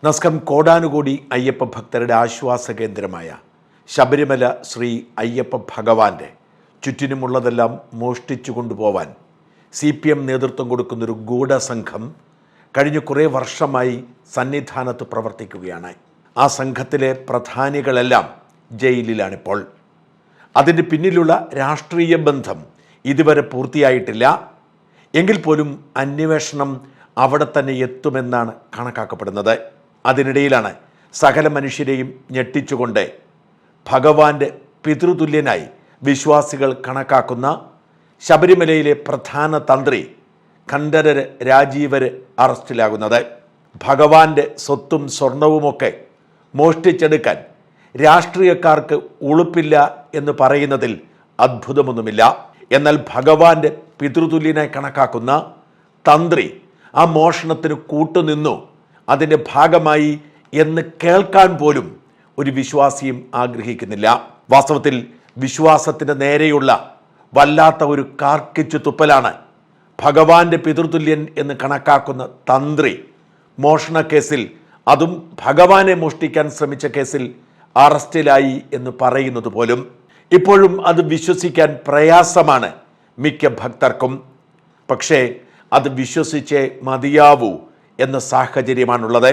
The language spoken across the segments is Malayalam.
നമസ്കാരം. കോടാനുകോടി അയ്യപ്പ ഭക്തരുടെ ആശ്വാസ കേന്ദ്രമായ ശബരിമല ശ്രീ അയ്യപ്പ ഭഗവാന്റെ ചുറ്റിനുമുള്ളതെല്ലാം മോഷ്ടിച്ചു കൊണ്ടുപോവാൻ CPM നേതൃത്വം കൊടുക്കുന്നൊരു ഗൂഢസംഘം കഴിഞ്ഞ കുറേ വർഷമായി സന്നിധാനത്ത് പ്രവർത്തിക്കുകയാണ്. ആ സംഘത്തിലെ പ്രധാനികളെല്ലാം ജയിലിലാണിപ്പോൾ. അതിൻ്റെ പിന്നിലുള്ള രാഷ്ട്രീയ ബന്ധം ഇതുവരെ പൂർത്തിയായിട്ടില്ല. എങ്കിൽ പോലും അന്വേഷണം അവിടെ തന്നെ എത്തുമെന്നാണ് കണക്കാക്കപ്പെടുന്നത്. അതിനിടയിലാണ് സകല മനുഷ്യരെയും ഞെട്ടിച്ചുകൊണ്ട് ഭഗവാന്റെ പിതൃതുല്യനായി വിശ്വാസികൾ കണക്കാക്കുന്ന ശബരിമലയിലെ പ്രധാന തന്ത്രി ഖണ്ഡരര് രാജീവര് അറസ്റ്റിലാകുന്നത്. ഭഗവാന്റെ സ്വത്തും സ്വർണവുമൊക്കെ മോഷ്ടിച്ചെടുക്കാൻ രാഷ്ട്രീയക്കാർക്ക് ഉളുപ്പില്ല എന്ന് പറയുന്നതിൽ അത്ഭുതമൊന്നുമില്ല. എന്നാൽ ഭഗവാന്റെ പിതൃതുല്യനായി കണക്കാക്കുന്ന തന്ത്രി ആ മോഷണത്തിന് കൂട്ടുനിന്നു, അതിൻ്റെ ഭാഗമായി എന്ന് കേൾക്കാൻ പോലും ഒരു വിശ്വാസിയും ആഗ്രഹിക്കുന്നില്ല. വാസ്തവത്തിൽ വിശ്വാസത്തിന് നേരെയുള്ള വല്ലാത്ത ഒരു കാർക്കിച്ചു തുപ്പലാണ് ഭഗവാന്റെ പിതൃതുല്യൻ എന്ന് കണക്കാക്കുന്ന തന്ത്രി മോഷണ കേസിൽ, അതും ഭഗവാനെ മോഷ്ടിക്കാൻ ശ്രമിച്ച കേസിൽ അറസ്റ്റിലായി എന്ന് പറയുന്നത് പോലും. ഇപ്പോഴും അത് വിശ്വസിക്കാൻ പ്രയാസമാണ് മിക്ക ഭക്തർക്കും. പക്ഷേ അത് വിശ്വസിച്ചേ മതിയാവൂ എന്ന സാഹചര്യമാണുള്ളത്.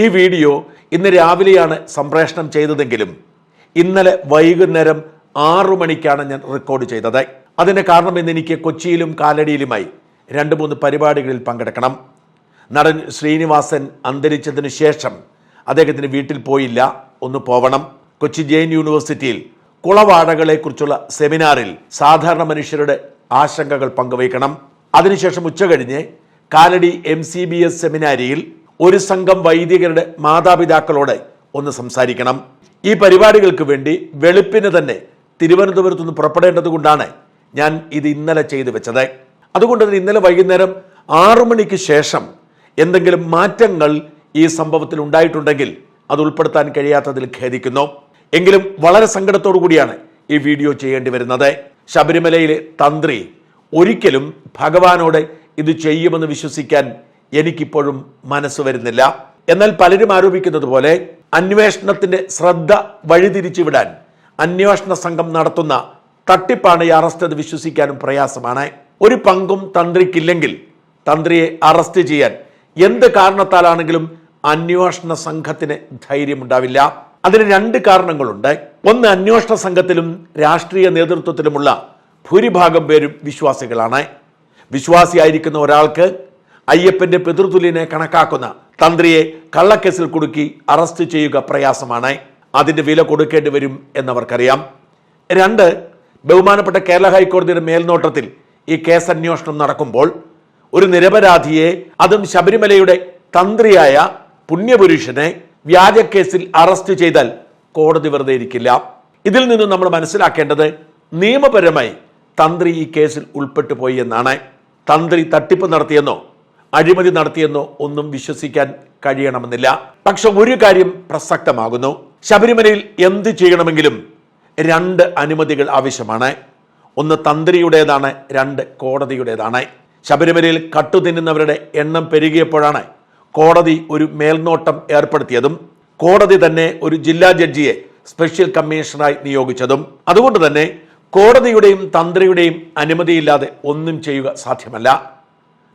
ഈ വീഡിയോ ഇന്ന് രാവിലെയാണ് സംപ്രേഷണം ചെയ്തതെങ്കിലും ഇന്നലെ വൈകുന്നേരം 6 മണിക്കാണ് ഞാൻ റെക്കോർഡ് ചെയ്തത്. അതിൻ്റെ കാരണം ഇന്ന് എനിക്ക് കൊച്ചിയിലും കാലടിയിലുമായി 2-3 പരിപാടികളിൽ പങ്കെടുക്കണം. നടൻ ശ്രീനിവാസൻ അന്തരിച്ചതിന് ശേഷം അദ്ദേഹത്തിന് വീട്ടിൽ പോയില്ല, ഒന്ന് പോവണം. കൊച്ചി ജെയിൻ യൂണിവേഴ്സിറ്റിയിൽ കുളവാടകളെക്കുറിച്ചുള്ള സെമിനാറിൽ സാധാരണ മനുഷ്യരുടെ ആശങ്കകൾ പങ്കുവയ്ക്കണം. അതിനുശേഷം ഉച്ചകഴിഞ്ഞ് കാലടി MCBS സെമിനാരിയിൽ ഒരു സംഘം വൈദികരുടെ മാതാപിതാക്കളോട് ഒന്ന് സംസാരിക്കണം. ഈ പരിപാടികൾക്ക് വേണ്ടി വെളുപ്പിന് തന്നെ തിരുവനന്തപുരത്ത് നിന്ന് പുറപ്പെടേണ്ടത് കൊണ്ടാണ് ഞാൻ ഇത് ഇന്നലെ ചെയ്തു വെച്ചത്. അതുകൊണ്ട് തന്നെ ഇന്നലെ വൈകുന്നേരം 6 മണിക്ക് ശേഷം എന്തെങ്കിലും മാറ്റങ്ങൾ ഈ സംഭവത്തിൽ ഉണ്ടായിട്ടുണ്ടെങ്കിൽ അത് ഉൾപ്പെടുത്താൻ കഴിയാത്തതിൽ ഖേദിക്കുന്നു. എങ്കിലും വളരെ സങ്കടത്തോടു കൂടിയാണ് ഈ വീഡിയോ ചെയ്യേണ്ടി വരുന്നത്. ശബരിമലയിലെ തന്ത്രി ഒരിക്കലും ഭഗവാനോട് ഇത് ചെയ്യുമെന്ന് വിശ്വസിക്കാൻ എനിക്കിപ്പോഴും മനസ്സ് വരുന്നില്ല. എന്നാൽ പലരും ആരോപിക്കുന്നത് പോലെ അന്വേഷണത്തിന്റെ ശ്രദ്ധ വഴിതിരിച്ചു വിടാൻ അന്വേഷണ സംഘം നടത്തുന്ന തട്ടിപ്പാണ് ഈ അറസ്റ്റ് എന്ന് വിശ്വസിക്കാനും പ്രയാസമാണ്. ഒരു പങ്കും തന്ത്രിക്കില്ലെങ്കിൽ തന്ത്രിയെ അറസ്റ്റ് ചെയ്യാൻ എന്ത് കാരണത്താലാണെങ്കിലും അന്വേഷണ സംഘത്തിന് ധൈര്യമുണ്ടാവില്ല. അതിന് 2 കാരണങ്ങളുണ്ട്. ഒന്ന്, അന്വേഷണ സംഘത്തിലും രാഷ്ട്രീയ നേതൃത്വത്തിലുമുള്ള ഭൂരിഭാഗം പേരും വിശ്വാസികളാണ്. വിശ്വാസിയായിരിക്കുന്ന ഒരാൾക്ക് അയ്യപ്പന്റെ പിതൃതുല്യനെ കണക്കാക്കുന്ന തന്ത്രിയെ കള്ളക്കേസിൽ കുടുക്കി അറസ്റ്റ് ചെയ്യുക പ്രയാസമാണ്. അതിന്റെ വില കൊടുക്കേണ്ടി വരും എന്നവർക്കറിയാം. 2, ബഹുമാനപ്പെട്ട കേരള ഹൈക്കോടതിയുടെ മേൽനോട്ടത്തിൽ ഈ കേസ് അന്വേഷണം നടക്കുമ്പോൾ ഒരു നിരപരാധിയെ, അതും ശബരിമലയുടെ തന്ത്രിയായ പുണ്യപുരുഷനെ വ്യാജക്കേസിൽ അറസ്റ്റ് ചെയ്താൽ കോടതി വെറുതെ ഇരിക്കില്ല. ഇതിൽ നിന്ന് നമ്മൾ മനസ്സിലാക്കേണ്ടത് നിയമപരമായി തന്ത്രി ഈ കേസിൽ ഉൾപ്പെട്ടു പോയി എന്നാണ്. തന്ത്രി തട്ടിപ്പ് നടത്തിയെന്നോ അഴിമതി നടത്തിയെന്നോ ഒന്നും വിശ്വസിക്കാൻ കഴിയണമെന്നില്ല. പക്ഷെ ഒരു കാര്യം പ്രസക്തമാകുന്നു. ശബരിമലയിൽ എന്ത് ചെയ്യണമെങ്കിലും 2 അനുമതികൾ ആവശ്യമാണ്. ഒന്ന് തന്ത്രിയുടേതാണ്, 2 കോടതിയുടേതാണ്. ശബരിമലയിൽ കട്ടുതിന്നുന്നവരുടെ എണ്ണം പെരുകിയപ്പോഴാണ് കോടതി ഒരു മേൽനോട്ടം ഏർപ്പെടുത്തിയതും കോടതി തന്നെ ഒരു ജില്ലാ ജഡ്ജിയെ സ്പെഷ്യൽ കമ്മീഷണറായി നിയോഗിച്ചതും. അതുകൊണ്ട് തന്നെ കോടതിയുടെയും തന്ത്രിയുടെയും അനുമതിയില്ലാതെ ഒന്നും ചെയ്യുക സാധ്യമല്ല.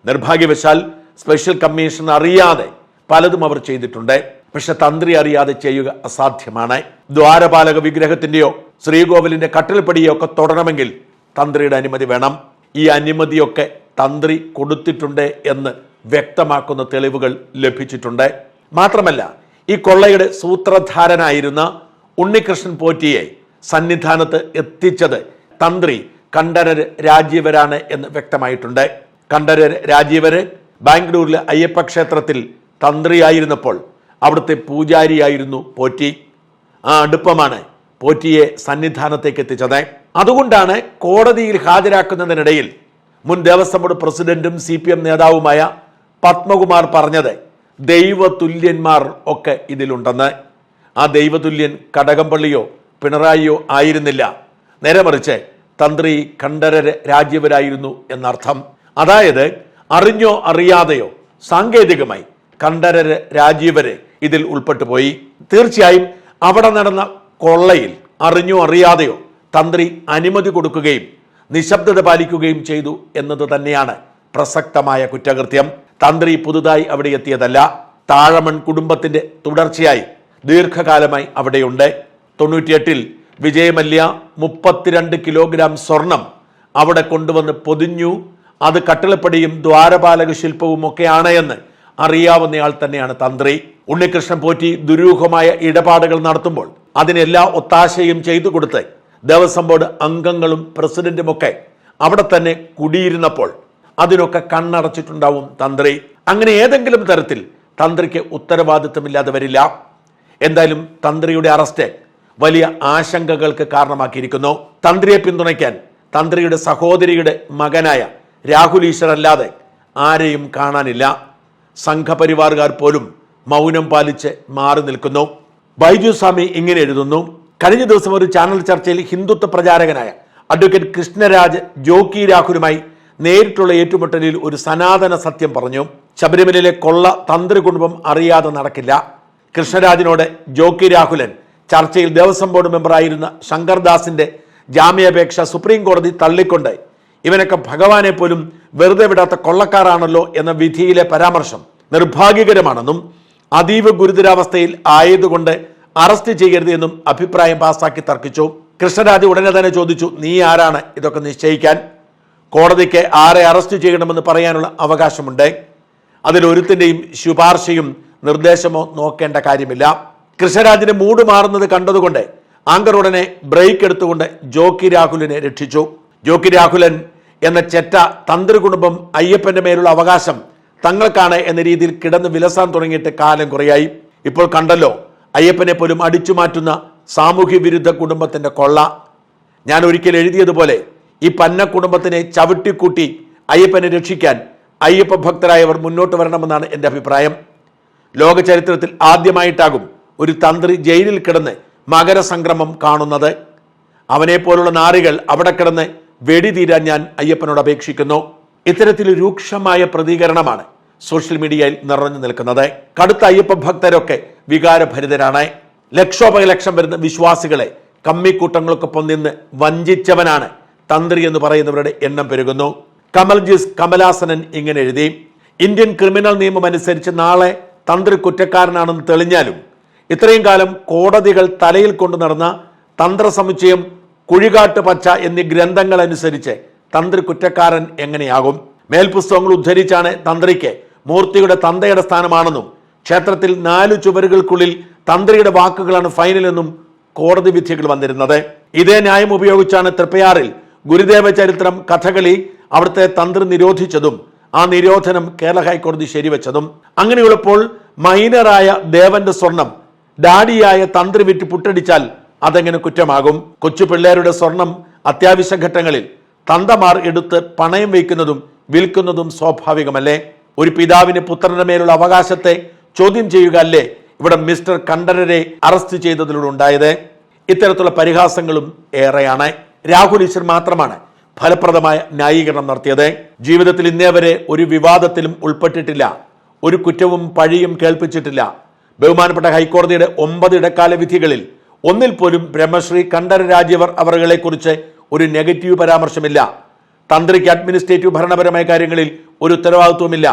നിർഭാഗ്യവശാൽ സ്പെഷ്യൽ കമ്മീഷൻ അറിയാതെ പലതും അവർ ചെയ്തിട്ടുണ്ട്. പക്ഷെ തന്ത്രി അറിയാതെ ചെയ്യുക അസാധ്യമാണ്. ദ്വാരപാലക വിഗ്രഹത്തിന്റെയോ ശ്രീകോവിലിന്റെ കട്ടിൽപ്പടിയോ ഒക്കെ തൊടണമെങ്കിൽ തന്ത്രിയുടെ അനുമതി വേണം. ഈ അനുമതിയൊക്കെ തന്ത്രി കൊടുത്തിട്ടുണ്ട് എന്ന് വ്യക്തമാക്കുന്ന തെളിവുകൾ ലഭിച്ചിട്ടുണ്ട്. മാത്രമല്ല, ഈ കൊള്ളയുടെ സൂത്രധാരനായിരുന്ന ഉണ്ണികൃഷ്ണൻ പോറ്റിയെ സന്നിധാനത്ത് എത്തിച്ചത് തന്ത്രി ഖണ്ഡരര് രാജീവരാണ് എന്ന് വ്യക്തമായിട്ടുണ്ട്. ഖണ്ഡരര് രാജീവര് ബാംഗ്ലൂരിലെ അയ്യപ്പ ക്ഷേത്രത്തിൽ തന്ത്രിയായിരുന്നപ്പോൾ അവിടുത്തെ പൂജാരിയായിരുന്നു പോറ്റി. ആ അടുപ്പമാണ് പോറ്റിയെ സന്നിധാനത്തേക്ക് എത്തിച്ചത്. അതുകൊണ്ടാണ് കോടതിയിൽ ഹാജരാക്കുന്നതിനിടയിൽ മുൻ ദേവസ്വം ബോർഡ് പ്രസിഡന്റും CPM നേതാവുമായ പത്മകുമാർ പറഞ്ഞത് ദൈവതുല്യന്മാർ ഒക്കെ ഇതിലുണ്ടെന്ന്. ആ ദൈവതുല്യൻ കടകംപള്ളിയോ പിണറായിയോ ആയിരുന്നില്ല, നേരെ മറിച്ച് തന്ത്രി ഖണ്ഡരര് രാജീവരായിരുന്നു എന്നർത്ഥം. അതായത് അറിഞ്ഞോ അറിയാതെയോ സാങ്കേതികമായി ഖണ്ഡരര് രാജീവരെ ഇതിൽ ഉൾപ്പെട്ടു പോയി. തീർച്ചയായും അവിടെ നടന്ന കൊള്ളയിൽ അറിഞ്ഞോ അറിയാതെയോ തന്ത്രി അനുമതി കൊടുക്കുകയും നിശബ്ദത പാലിക്കുകയും ചെയ്തു എന്നത് തന്നെയാണ് പ്രസക്തമായ കുറ്റകൃത്യം. തന്ത്രി പുതുതായി അവിടെ എത്തിയതല്ല. താഴമൺ കുടുംബത്തിന്റെ തുടർച്ചയായി ദീർഘകാലമായി അവിടെയുണ്ട്. 98-ൽ വിജയമല്യ 32 കിലോഗ്രാം സ്വർണം അവിടെ കൊണ്ടുവന്ന് പൊതിഞ്ഞു. അത് കട്ടിളപ്പടിയും ദ്വാരപാലക ശില്പവും ഒക്കെയാണ് എന്ന് അറിയാവുന്നയാൾ തന്നെയാണ് തന്ത്രി. ഉണ്ണികൃഷ്ണൻ പോറ്റി ദുരൂഹമായ ഇടപാടുകൾ നടത്തുമ്പോൾ അതിനെല്ലാ ഒത്താശയും ചെയ്തു കൊടുത്ത് ദേവസ്വം ബോർഡ് അംഗങ്ങളും പ്രസിഡന്റുമൊക്കെ അവിടെ തന്നെ കുടിയിരുന്നപ്പോൾ അതിനൊക്കെ കണ്ണടച്ചിട്ടുണ്ടാവും തന്ത്രി. അങ്ങനെ ഏതെങ്കിലും തരത്തിൽ തന്ത്രിക്ക് ഉത്തരവാദിത്വമില്ലാതെ വരില്ല. എന്തായാലും തന്ത്രിയുടെ അറസ്റ്റ് വലിയ ആശങ്കകൾക്ക് കാരണമാക്കിയിരിക്കുന്നു. തന്ത്രിയെ പിന്തുണയ്ക്കാൻ തന്ത്രിയുടെ സഹോദരിയുടെ മകനായ രാഹുൽ ഈശ്വർ അല്ലാതെ ആരെയും കാണാനില്ല. സംഘപരിവാറുകാർ പോലും മൗനം പാലിച്ച് മാറി നിൽക്കുന്നു. ബൈജു സ്വാമി ഇങ്ങനെ എഴുതുന്നു: കഴിഞ്ഞ ദിവസം ഒരു ചാനൽ ചർച്ചയിൽ ഹിന്ദുത്വ പ്രചാരകനായ അഡ്വക്കേറ്റ് കൃഷ്ണരാജ് ജോക്കി രാഹുലുമായി നേരിട്ടുള്ള ഏറ്റുമുട്ടലിൽ ഒരു സനാതന സത്യം പറഞ്ഞു. ശബരിമലയിലെ കൊള്ള തന്ത്രി കുടുംബം അറിയാതെ നടക്കില്ല. കൃഷ്ണരാജിനോട് ജോക്കി രാഹുലൻ ചർച്ചയിൽ ദേവസ്വം ബോർഡ് മെമ്പറായിരുന്ന ശങ്കർദാസിന്റെ ജാമ്യാപേക്ഷ സുപ്രീം കോടതി തള്ളിക്കൊണ്ട് ഇവനൊക്കെ ഭഗവാനെ പോലും വെറുതെ വിടാത്ത കൊള്ളക്കാരാണല്ലോ എന്ന വിധിയിലെ പരാമർശം നിർഭാഗ്യകരമാണെന്നും അതീവ ഗുരുതരാവസ്ഥയിൽ ആയതുകൊണ്ട് അറസ്റ്റ് ചെയ്യരുത് എന്നും അഭിപ്രായം പാസാക്കി തർക്കിച്ചു. കൃഷ്ണരാജ് ഉടനെ തന്നെ ചോദിച്ചു, നീ ആരാണ് ഇതൊക്കെ നിശ്ചയിക്കാൻ? കോടതിക്ക് ആരെ അറസ്റ്റ് ചെയ്യണമെന്ന് പറയാനുള്ള അവകാശമുണ്ട്. അതിലൊരുത്തിൻ്റെയും ശുപാർശയും നിർദ്ദേശമോ നോക്കേണ്ട കാര്യമില്ല. കൃഷ്ണരാജിന്റെ മൂഡ് മാറുന്നത് കണ്ടതുകൊണ്ട് ആങ്കർ ഉടനെ ബ്രേക്ക് എടുത്തുകൊണ്ട് ജോക്കി രാഹുലിനെ രക്ഷിച്ചു. ജോക്കി രാഹുലൻ എന്ന ചെറ്റ തന്ത്രി കുടുംബം അയ്യപ്പന്റെ മേലുള്ള അവകാശം തങ്ങൾക്കാണ് എന്ന രീതിയിൽ കിടന്ന് വിലസാൻ തുടങ്ങിയിട്ട് കാലം കുറയായി. ഇപ്പോൾ കണ്ടല്ലോ അയ്യപ്പനെ പോലും അടിച്ചു മാറ്റുന്ന സാമൂഹ്യ വിരുദ്ധ കുടുംബത്തിന്റെ കൊള്ള. ഞാൻ ഒരിക്കൽ എഴുതിയതുപോലെ ഈ പന്ന കുടുംബത്തിനെ ചവിട്ടിക്കൂട്ടി അയ്യപ്പനെ രക്ഷിക്കാൻ അയ്യപ്പ ഭക്തരായവർ മുന്നോട്ട് വരണമെന്നാണ് എൻ്റെ അഭിപ്രായം. ലോക ചരിത്രത്തിൽ ആദ്യമായിട്ടാകും ഒരു തന്ത്രി ജയിലിൽ കിടന്ന് മകരസംക്രമം കാണുന്നത്. അവനെ പോലുള്ള നാറികൾ അവിടെ കിടന്ന് വെടിതീരാൻ ഞാൻ അയ്യപ്പനോട് അപേക്ഷിക്കുന്നു. ഇത്തരത്തിൽ രൂക്ഷമായ പ്രതികരണമാണ് സോഷ്യൽ മീഡിയയിൽ നിറഞ്ഞു നിൽക്കുന്നത്. കടുത്ത അയ്യപ്പ ഭക്തരൊക്കെ വികാരഭരിതരാണ്. ലക്ഷോപലക്ഷം വരുന്ന വിശ്വാസികളെ കമ്മിക്കൂട്ടങ്ങൾക്കൊപ്പം നിന്ന് വഞ്ചിച്ചവനാണ് തന്ത്രി എന്ന് പറയുന്നവരുടെ എണ്ണം പെരുകുന്നു. കമലാസനൻ ഇങ്ങനെ എഴുതി: ഇന്ത്യൻ ക്രിമിനൽ നിയമം അനുസരിച്ച് നാളെ തന്ത്രി കുറ്റക്കാരനാണെന്ന് തെളിഞ്ഞാലും ഇത്രയും കാലം കോടതികൾ തലയിൽ കൊണ്ടു നടന്ന തന്ത്രസമുച്ചയം, കുഴികാട്ട് പച്ച എന്നീ ഗ്രന്ഥങ്ങൾ അനുസരിച്ച് തന്ത്രി കുറ്റക്കാരൻ എങ്ങനെയാകും? മേൽപുസ്തകങ്ങൾ ഉദ്ധരിച്ചാണ് തന്ത്രിക്ക് മൂർത്തിയുടെ തന്തയുടെ സ്ഥാനമാണെന്നും ക്ഷേത്രത്തിൽ 4 ചുവരുകൾക്കുള്ളിൽ തന്ത്രിയുടെ വാക്കുകളാണ് ഫൈനലെന്നും കോടതി വിധികൾ വന്നിരുന്നത്. ഇതേ ന്യായം ഉപയോഗിച്ചാണ് തൃപ്പയാറിൽ ഗുരുദേവ ചരിത്രം കഥകളി അവിടുത്തെ തന്ത്രി നിരോധിച്ചതും ആ നിരോധനം കേരള ഹൈക്കോടതി ശരിവെച്ചതും. അങ്ങനെയുള്ളപ്പോൾ മൈനറായ ദേവന്റെ സ്വർണം ഡാഡിയായ തന്ത്രി വിറ്റ് പുട്ടടിച്ചാൽ അതെങ്ങനെ കുറ്റമാകും? കൊച്ചു പിള്ളേരുടെ സ്വർണം അത്യാവശ്യ ഘട്ടങ്ങളിൽ തന്തമാർ എടുത്ത് പണയം വയ്ക്കുന്നതും വിൽക്കുന്നതും സ്വാഭാവികമല്ലേ? ഒരു പിതാവിന് പുത്രന്റെ മേലുള്ള അവകാശത്തെ ചോദ്യം ചെയ്യുക അല്ലേ ഇവിടെ മിസ്റ്റർ കണ്ഠരരെ അറസ്റ്റ് ചെയ്തതിലൂടെ ഉണ്ടായത്? ഇത്തരത്തിലുള്ള പരിഹാസങ്ങളും ഏറെയാണ്. രാഹുൽ ഈശ്വർ മാത്രമാണ് ഫലപ്രദമായ ന്യായീകരണം നടത്തിയത്. ജീവിതത്തിൽ ഇന്നേ വരെ ഒരു വിവാദത്തിലും ഉൾപ്പെട്ടിട്ടില്ല, ഒരു കുറ്റവും പഴിയും കേൾപ്പിച്ചിട്ടില്ല. ബഹുമാനപ്പെട്ട ഹൈക്കോടതിയുടെ 9 ഇടക്കാല വിധികളിൽ ഒന്നിൽ പോലും ബ്രഹ്മശ്രീ കണ്ഠരരാജ് അവരെ കുറിച്ച് ഒരു നെഗറ്റീവ് പരാമർശമില്ല. തന്ത്രിക്ക് അഡ്മിനിസ്ട്രേറ്റീവ് ഭരണപരമായ കാര്യങ്ങളിൽ ഒരു ഉത്തരവാദിത്വമില്ല.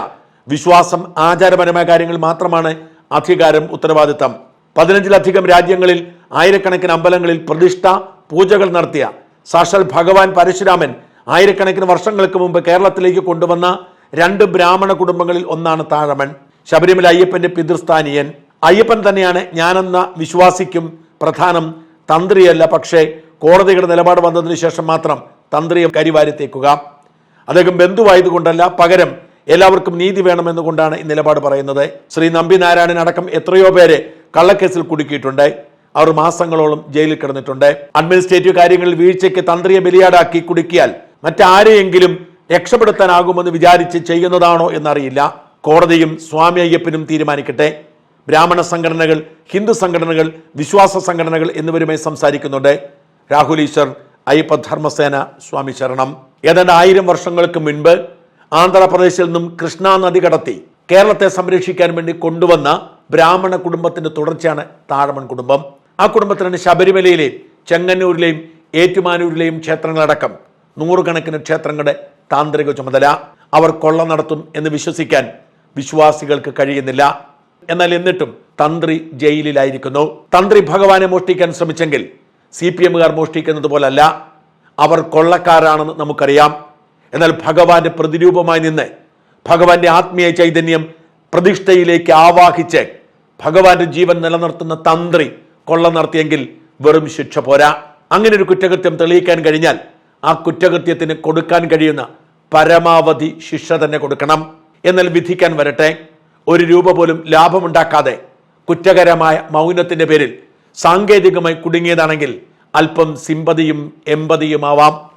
വിശ്വാസം, ആചാരപരമായ കാര്യങ്ങളിൽ മാത്രമാണ് അധികാരം, ഉത്തരവാദിത്തം. 15-ലധികം രാജ്യങ്ങളിൽ ആയിരക്കണക്കിന് അമ്പലങ്ങളിൽ പ്രതിഷ്ഠ പൂജകൾ നടത്തിയ സാക്ഷാൽ ഭഗവാൻ പരശുരാമൻ ആയിരക്കണക്കിന് വർഷങ്ങൾക്ക് മുമ്പ് കേരളത്തിലേക്ക് കൊണ്ടുവന്ന 2 ബ്രാഹ്മണ കുടുംബങ്ങളിൽ ഒന്നാണ് താഴമൺ. ശബരിമല അയ്യപ്പന്റെ പിതൃസ്ഥാനീയൻ അയ്യപ്പൻ തന്നെയാണ് ഞാനെന്ന വിശ്വാസിക്കും പ്രധാനം, തന്ത്രിയല്ല. പക്ഷേ കോടതിയുടെ നിലപാട് വന്നതിന് ശേഷം മാത്രം തന്ത്രിയെ കരിവാരിത്തേക്കുക. അദ്ദേഹം ബന്ധുവായതുകൊണ്ടല്ല, പകരം എല്ലാവർക്കും നീതി വേണമെന്നുകൊണ്ടാണ് ഈ നിലപാട് പറയുന്നത്. ശ്രീ നമ്പിനാരായണൻ അടക്കം എത്രയോ പേരെ കള്ളക്കേസിൽ കുടുക്കിയിട്ടുണ്ട്. അവർ മാസങ്ങളോളം ജയിലിൽ കിടന്നിട്ടുണ്ട്. അഡ്മിനിസ്ട്രേറ്റീവ് കാര്യങ്ങളിൽ വീഴ്ചയ്ക്ക് തന്ത്രിയെ ബലിയാടാക്കി കുടുക്കിയാൽ മറ്റാരെയെങ്കിലും രക്ഷപ്പെടുത്താനാകുമെന്ന് വിചാരിച്ച് ചെയ്യുന്നതാണോ എന്നറിയില്ല. കോടതിയും സ്വാമി അയ്യപ്പനും തീരുമാനിക്കട്ടെ. ബ്രാഹ്മണ സംഘടനകൾ, ഹിന്ദു സംഘടനകൾ, വിശ്വാസ സംഘടനകൾ എന്നിവരുമായി സംസാരിക്കുന്നുണ്ട്. രാഹുൽ ഈശ്വർ, അയ്യപ്പ ധർമ്മസേന, സ്വാമി ശരണം. ഏതാണ്ട് 1000 വർഷങ്ങൾക്ക് മുൻപ് ആന്ധ്രാപ്രദേശിൽ നിന്നും കൃഷ്ണ നദി കടത്തി കേരളത്തെ സംരക്ഷിക്കാൻ വേണ്ടി കൊണ്ടുവന്ന ബ്രാഹ്മണ കുടുംബത്തിന്റെ തുടർച്ചയാണ് താഴമൺ കുടുംബം. ആ കുടുംബത്തിലാണ് ശബരിമലയിലെയും ചെങ്ങന്നൂരിലെയും ഏറ്റുമാനൂരിലെയും ക്ഷേത്രങ്ങളടക്കം നൂറുകണക്കിന് ക്ഷേത്രങ്ങളുടെ താന്ത്രിക ചുമതല. അവർ കൊള്ള നടത്തും എന്ന് വിശ്വസിക്കാൻ വിശ്വാസികൾക്ക് കഴിയുന്നില്ല. എന്നാൽ എന്നിട്ടും തന്ത്രി ജയിലിലായിരിക്കുന്നു. തന്ത്രി ഭഗവാനെ മോഷ്ടിക്കാൻ ശ്രമിച്ചെങ്കിൽ CPM-കാർ മോഷ്ടിക്കുന്നത് പോലല്ല. അവർ കൊള്ളക്കാരാണെന്ന് നമുക്കറിയാം. എന്നാൽ ഭഗവാന്റെ പ്രതിരൂപമായി നിന്ന് ഭഗവാന്റെ ആത്മീയ ചൈതന്യം പ്രതിഷ്ഠയിലേക്ക് ആവാഹിച്ച് ഭഗവാന്റെ ജീവൻ നിലനിർത്തുന്ന തന്ത്രി കൊള്ള നടത്തിയെങ്കിൽ വെറും ശിക്ഷ പോരാ. അങ്ങനെ ഒരു കുറ്റകൃത്യം തെളിയിക്കാൻ കഴിഞ്ഞാൽ ആ കുറ്റകൃത്യത്തിന് കൊടുക്കാൻ കഴിയുന്ന പരമാവധി ശിക്ഷ തന്നെ കൊടുക്കണം. എന്നാൽ വിധിക്കാൻ വരട്ടെ, ഒരു രൂപ പോലും ലാഭമുണ്ടാക്കാതെ കുറ്റകരമായ മൗനത്തിന്റെ പേരിൽ സാങ്കേതികമായി കുടുങ്ങിയതാണെങ്കിൽ അല്പം സിമ്പതിയും എമ്പതിയുമാവാം.